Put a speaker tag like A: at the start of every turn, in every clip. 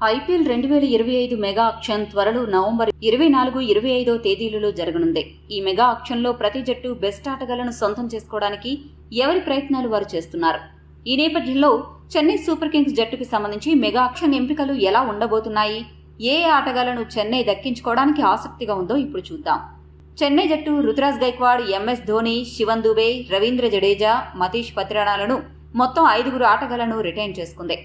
A: IPL 2025 mega auction త్వరలో November 24, 25 తేదీలలో జరగనుంది. ఈ మెగా ఆక్షన్లో ప్రతి జట్టు బెస్ట్ ఆటగాళ్లను సొంతం చేసుకోవడానికి ఎవరి ప్రయత్నాలు వారు చేస్తున్నారు. ఈ నేపథ్యంలో చెన్నై సూపర్ కింగ్స్ జట్టుకు సంబంధించి మెగా ఆక్షన్ ఎంపికలు ఎలా ఉండబోతున్నాయి, ఏ ఆటగాళ్లను చెన్నై దక్కించుకోవడానికి ఆసక్తిగా ఉందో ఇప్పుడు చూద్దాం. చెన్నై జట్టు రుతురాజ్ గైక్వాడ్, ఎంఎస్ ధోని, శివన్ దుబే, రవీంద్ర జడేజా, మతీష్ పత్రానాలను మొత్తం 5 ఆటగాళ్లను రిటైన్ చేసుకుంది.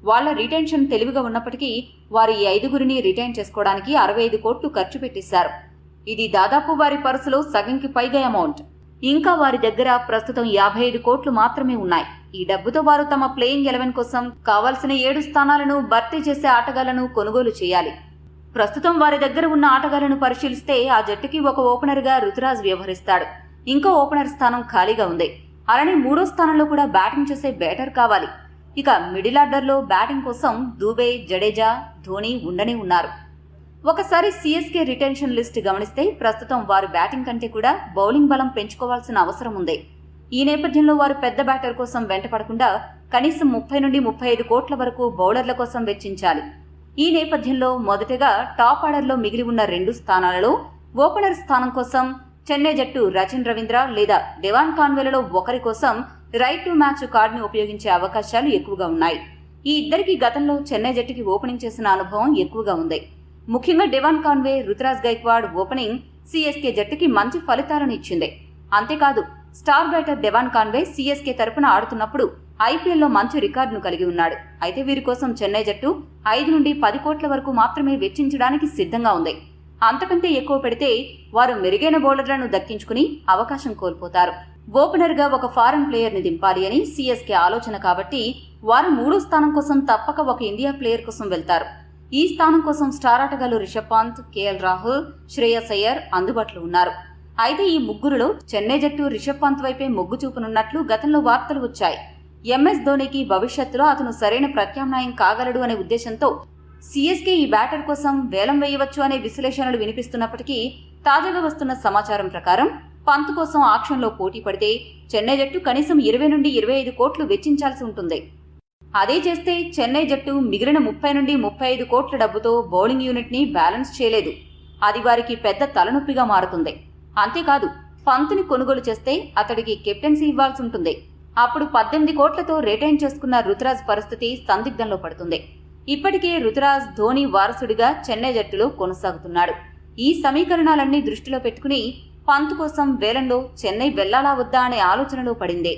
A: వాళ్ల రిటెన్షన్ తెలివిగా ఉన్నప్పటికీ వారు ఈ 5 రిటైన్ చేసుకోవడానికి 65 కోట్లు ఖర్చు పెట్టిస్తారు. ఇది దాదాపు వారి పర్సులో సగంకి పైగా అమౌంట్. ఇంకా వారి దగ్గర ప్రస్తుతం 55 కోట్లు మాత్రమే ఉన్నాయి. ఈ డబ్బుతో వారు తమ ప్లేయింగ్ 11 కోసం కావాల్సిన 7 స్థానాలను భర్తీ చేసే ఆటగాళ్లను కొనుగోలు చేయాలి. ప్రస్తుతం వారి దగ్గర ఉన్న ఆటగాళ్లను పరిశీలిస్తే ఆ జట్టుకి ఒక ఓపెనర్గా రుతురాజ్ వ్యవహరిస్తాడు. ఇంకో ఓపెనర్ స్థానం ఖాళీగా ఉంది. అలానే 3వ స్థానంలో కూడా బ్యాటింగ్ చేసే బ్యాటర్ కావాలి. ఇక మిడిల్ ఆర్డర్లో బ్యాటింగ్ కోసం దుబే, జడేజా, ధోని ఉండనే ఉన్నారు. ఒకసారి సిఎస్కే రిటెన్షన్ లిస్ట్ గమనిస్తే ప్రస్తుతం వారు బ్యాటింగ్ కంటే కూడా బౌలింగ్ బలం పెంచుకోవాల్సిన అవసరం ఉంది. ఈ నేపథ్యంలో వారు పెద్ద బ్యాటర్ కోసం వెంటపడకుండా కనీసం 30 నుండి 35 కోట్ల వరకు బౌలర్ల కోసం వెచ్చించాలి. ఈ నేపథ్యంలో మొదటగా టాప్ ఆర్డర్లో మిగిలి ఉన్న 2 స్థానాలలో ఓపెనర్ స్థానం కోసం చెన్నై జట్టు రచిన్ రవీంద్ర లేదా డెవాన్ కాన్వేలలో ఒకరి కోసం రైట్ టు మ్యాచ్ కార్డును ఉపయోగించే అవకాశాలు ఎక్కువగా ఉన్నాయి. ఈ ఇద్దరికి గతంలో చెన్నై జట్టుకి ఓపెనింగ్ చేసిన అనుభవం ఎక్కువగా ఉంది. ముఖ్యంగా Devon Conway, Ruturaj Gaikwad opening CSK జట్టుకి మంచి ఫలితాలను ఇచ్చింది. అంతేకాదు star batter Devon Conway CSK తరపున ఆడుతున్నప్పుడు ఐపీఎల్లో మంచి రికార్డును కలిగి ఉన్నాడు. అయితే వీరి కోసం చెన్నై జట్టు 5 నుండి 10 కోట్ల వరకు మాత్రమే వెచ్చించడానికి సిద్ధంగా ఉంది. అంతకంటే ఎక్కువ పెడితే వారు మెరుగైన బౌలర్లను దక్కించుకుని అవకాశం కోల్పోతారు. ఓపెనర్ గా ఒక ఫారెన్ ప్లేయర్ ని దింపాలి అని సిఎస్కే ఆలోచన కాబట్టి వారు 3వ స్థానం కోసం తప్పక ఒక ఇండియా ప్లేయర్ కోసం వెళ్తారు. ఈ స్థానం కోసం స్టార్ ఆటగాళ్లు రిషబ్ పంత్, కేఎల్ రాహుల్, శ్రేయస్ అయ్యర్ అందుబాటులో ఉన్నారు. అయితే ఈ ముగ్గురులో చెన్నై జట్టు రిషబ్ పంత్ వైపే మొగ్గు చూపనున్నట్లు గతంలో వార్తలు వచ్చాయి. ఎంఎస్ ధోనికి భవిష్యత్తులో అతను సరైన ప్రత్యామ్నాయం కాగలడు అనే ఉద్దేశంతో సిఎస్కే ఈ బ్యాటర్ కోసం వేలం వేయవచ్చు అనే విశ్లేషణలు వినిపిస్తున్నప్పటికీ తాజాగా వస్తున్న సమాచారం ప్రకారం పంత్ కోసం ఆక్షన్లో పోటీ పడితే చెన్నై జట్టు కనీసం 20 నుండి 25 కోట్లు వెచ్చించాల్సి ఉంటుంది. అదే చేస్తే చెన్నై జట్టు మిగిలిన 30 నుండి 35 కోట్ల డబ్బుతో బౌలింగ్ యూనిట్ ని బ్యాలెన్స్ చేయలేదు. అది వారికి పెద్ద తలనొప్పిగా మారుతుంది. అంతేకాదు పంత్ని కొనుగోలు చేస్తే అతడికి కెప్టెన్సీ ఇవ్వాల్సి ఉంటుంది. అప్పుడు 18 కోట్లతో రిటైన్ చేసుకున్న రుతురాజ్ పరిస్థితి సందిగ్ధంలో పడుతుంది. ఇప్పటికే రుతురాజ్ ధోని వారసుడిగా చెన్నై జట్టులో కొనసాగుతున్నాడు. ఈ సమీకరణాలన్నీ దృష్టిలో పెట్టుకుని పంత్ కోసం వేలంలో చెన్నై వెళ్లాలా వద్దా అనే ఆలోచనలో పడింది.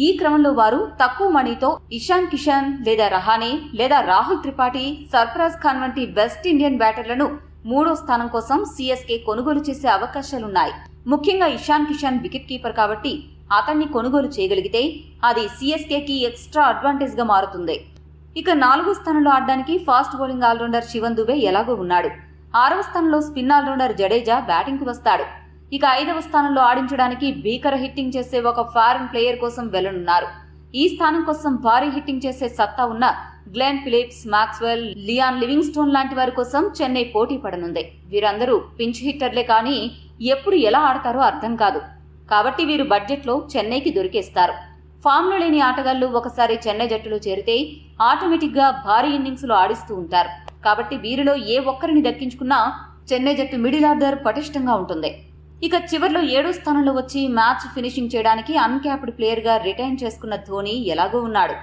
A: ఈ క్రమంలో వారు తక్కువ మనీతో ఇషాన్ కిషన్ లేదా రహానే లేదా రాహుల్ త్రిపాఠి, సర్ఫరాజ్ ఖాన్ వంటి బెస్ట్ ఇండియన్ బ్యాటర్లను 3వ స్థానం కోసం సిఎస్కే కొనుగోలు చేసే అవకాశాలున్నాయి. ముఖ్యంగా ఇషాన్ కిషన్ వికెట్ కీపర్ కాబట్టి అతన్ని కొనుగోలు చేయగలిగితే అది సిఎస్కేకి ఎక్స్ట్రా అడ్వాంటేజ్ గా మారుతుంది. ఇక 4వ స్థానంలో ఆడడానికి fast bowling allrounder Shivam Dube ఎలాగో ఉన్నాడు. 6వ స్థానంలో స్పిన్ ఆల్రౌండర్ జడేజా బ్యాటింగ్ కు వస్తాడు. ఇక 5వ స్థానంలో ఆడించడానికి భీకర హిట్టింగ్ చేసే ఒక ఫారెన్ ప్లేయర్ కోసం వెళ్లనున్నారు. ఈ స్థానం కోసం భారీ హిట్టింగ్ చేసే సత్తా ఉన్న Glenn Phillips, Maxwell, Liam Livingstone లాంటి వారి కోసం చెన్నై పోటీ పడనుంది. వీరందరూ పించ్ హిట్టర్లే కానీ ఎప్పుడు ఎలా ఆడతారో అర్థం కాదు. కాబట్టి వీరు బడ్జెట్లో చెన్నైకి దొరికేస్తారు. ఫామ్లో లేని ఆటగాళ్లు ఒకసారి చెన్నై జట్టులో చేరితే ఆటోమేటిక్గా భారీ ఇన్నింగ్స్లో ఆడిస్తూ ఉంటారు. కాబట్టి వీరిలో ఏ ఒక్కరిని దక్కించుకున్నా చెన్నై జట్టు మిడిల్ ఆర్డర్ పటిష్టంగా ఉంటుంది. ఇక చివర్లో 7వ స్థానంలో వచ్చి మ్యాచ్ ఫినిషింగ్ చేయడానికి అన్క్యాప్డ్ ప్లేయర్ గా రిటైన్ చేసుకున్న ధోని ఎలాగో ఉన్నాడు.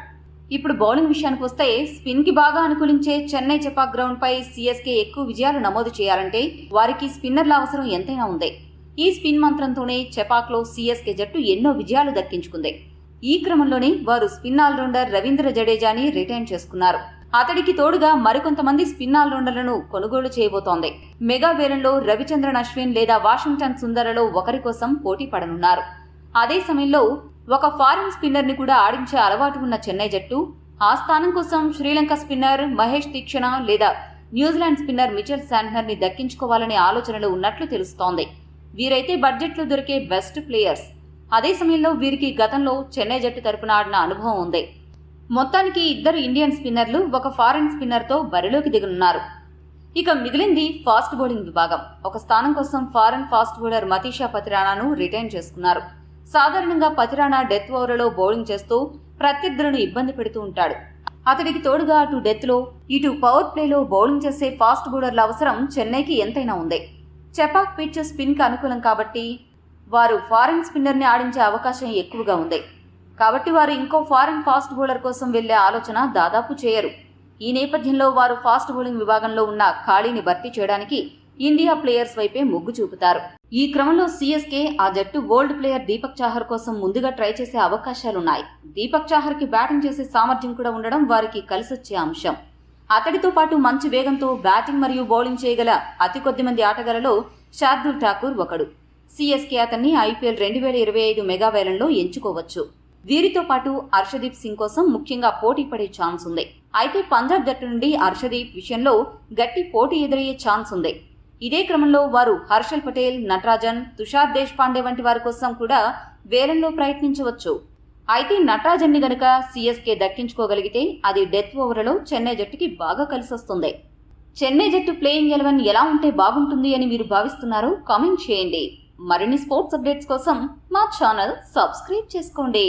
A: ఇప్పుడు బౌలింగ్ విషయానికి వస్తే స్పిన్ కి బాగా అనుకూలించే చెన్నై చెపాక్ గ్రౌండ్ పై సిఎస్కే ఎక్కువ విజయాలు నమోదు చేయాలంటే వారికి స్పిన్నర్ల అవసరం ఎంతైనా ఉంది. ఈ స్పిన్ మంత్రంతోనే చెపాక్ లో సిఎస్కే జట్టు ఎన్నో విజయాలు దక్కించుకుంది. ఈ క్రమంలోనే వారు స్పిన్ ఆల్రౌండర్ రవీంద్ర జడేజాని రిటైన్ చేసుకున్నారు. అతడికి తోడుగా మరికొంతమంది స్పిన్ ఆల్రౌండర్లను కొనుగోలు చేయబోతోంది. మెగా వేలంలో రవిచంద్రన్ అశ్విన్ లేదా వాషింగ్టన్ సుందర్లలో ఒకరి కోసం పోటీ పడనున్నారు. అదే సమయంలో ఒక ఫారిన్ స్పిన్నర్ ని కూడా ఆడించే అలవాటు ఉన్న చెన్నై జట్టు ఆ స్థానం కోసం శ్రీలంక స్పిన్నర్ మహేష్ తీక్షణ లేదా న్యూజిలాండ్ స్పిన్నర్ మిచెల్ శాంట్నర్ ని దక్కించుకోవాలనే ఆలోచనలు ఉన్నట్లు తెలుస్తోంది. వీరైతే బడ్జెట్లో దొరికే బెస్ట్ ప్లేయర్స్. అదే సమయంలో వీరికి గతంలో చెన్నై జట్టు తరపున ఆడిన అనుభవం ఉంది. మొత్తానికి 2 ఇండియన్ స్పిన్నర్లు ఒక ఫారెన్ స్పిన్నర్ తో బరిలోకి దిగనున్నారు. ఇక మిగిలింది ఫాస్ట్ బౌలింగ్ విభాగం. ఒక స్థానం కోసం ఫారెన్ ఫాస్ట్ బౌలర్ మతీష్ పత్రానాను రిటైన్ చేసుకున్నారు. సాధారణంగా పత్రానా డెత్ ఓవర్లలో బౌలింగ్ చేస్తూ ప్రత్యర్థులను ఇబ్బంది పెడుతూ ఉంటాడు. అతడికి తోడుగా అటు డెత్లో ఇటు పవర్ ప్లేలో బౌలింగ్ చేసే ఫాస్ట్ బౌలర్ల అవసరం చెన్నైకి ఎంతైనా ఉంది. చెపాక్ పిచ్ స్పిన్కి అనుకూలం కాబట్టి వారు ఫారిన్ స్పిన్నర్ని ఆడించే అవకాశం ఎక్కువగా ఉంది. కాబట్టి వారు ఇంకో ఫారిన్ ఫాస్ట్ బౌలర్ కోసం వెళ్లే ఆలోచన దాదాపు చేయరు. ఈ నేపథ్యంలో వారు ఫాస్ట్ బౌలింగ్ విభాగంలో ఉన్న ఖాళీని భర్తీ చేయడానికి ఇండియా ప్లేయర్స్ వైపే మొగ్గు చూపుతారు. ఈ క్రమంలో సీఎస్కే ఆ జట్టు ఓల్డ్ ప్లేయర్ దీపక్ చాహర్ కోసం ముందుగా ట్రై చేసే అవకాశాలున్నాయి. దీపక్ చాహర్కి బ్యాటింగ్ చేసే సామర్థ్యం కూడా ఉండడం వారికి కలిసొచ్చే అంశం. అతడితో పాటు మంచి వేగంతో బ్యాటింగ్ మరియు బౌలింగ్ చేయగల అతి కొద్ది మంది ఆటగాళ్లలో శార్దుల్ ఠాకూర్ ఒకడు. సీఎస్కే అతన్ని ఐపీఎల్ 2025 మెగా వేలంలో ఎంచుకోవచ్చు. వీరితో పాటు హర్షదీప్ సింగ్ కోసం ముఖ్యంగా పోటీ పడే ఛాన్స్ ఉంది. అయితే పంజాబ్ జట్టు నుండి హర్షదీప్ విషయంలో గట్టి పోటీ ఎదురయ్యే ఛాన్స్ ఉంది. ఇదే క్రమంలో వారు హర్షల్ పటేల్, నటరాజన్, తుషార్ దేశ్పాండే వంటి వారి కోసం కూడా వేలంలో ప్రయత్నించవచ్చు. అయితే నటరాజన్ని గనుక సీఎస్కే దక్కించుకోగలిగితే అది డెత్ ఓవర్లలో చెన్నై జట్టుకి బాగా కలిసొస్తుంది. చెన్నై జట్టు ప్లేయింగ్ 11 ఎలా ఉంటే బాగుంటుంది అని మీరు భావిస్తున్నారో కామెంట్ చేయండి. మరిన్ని స్పోర్ట్స్ అప్డేట్స్ కోసం మా ఛానల్ సబ్స్క్రైబ్ చేసుకోండి.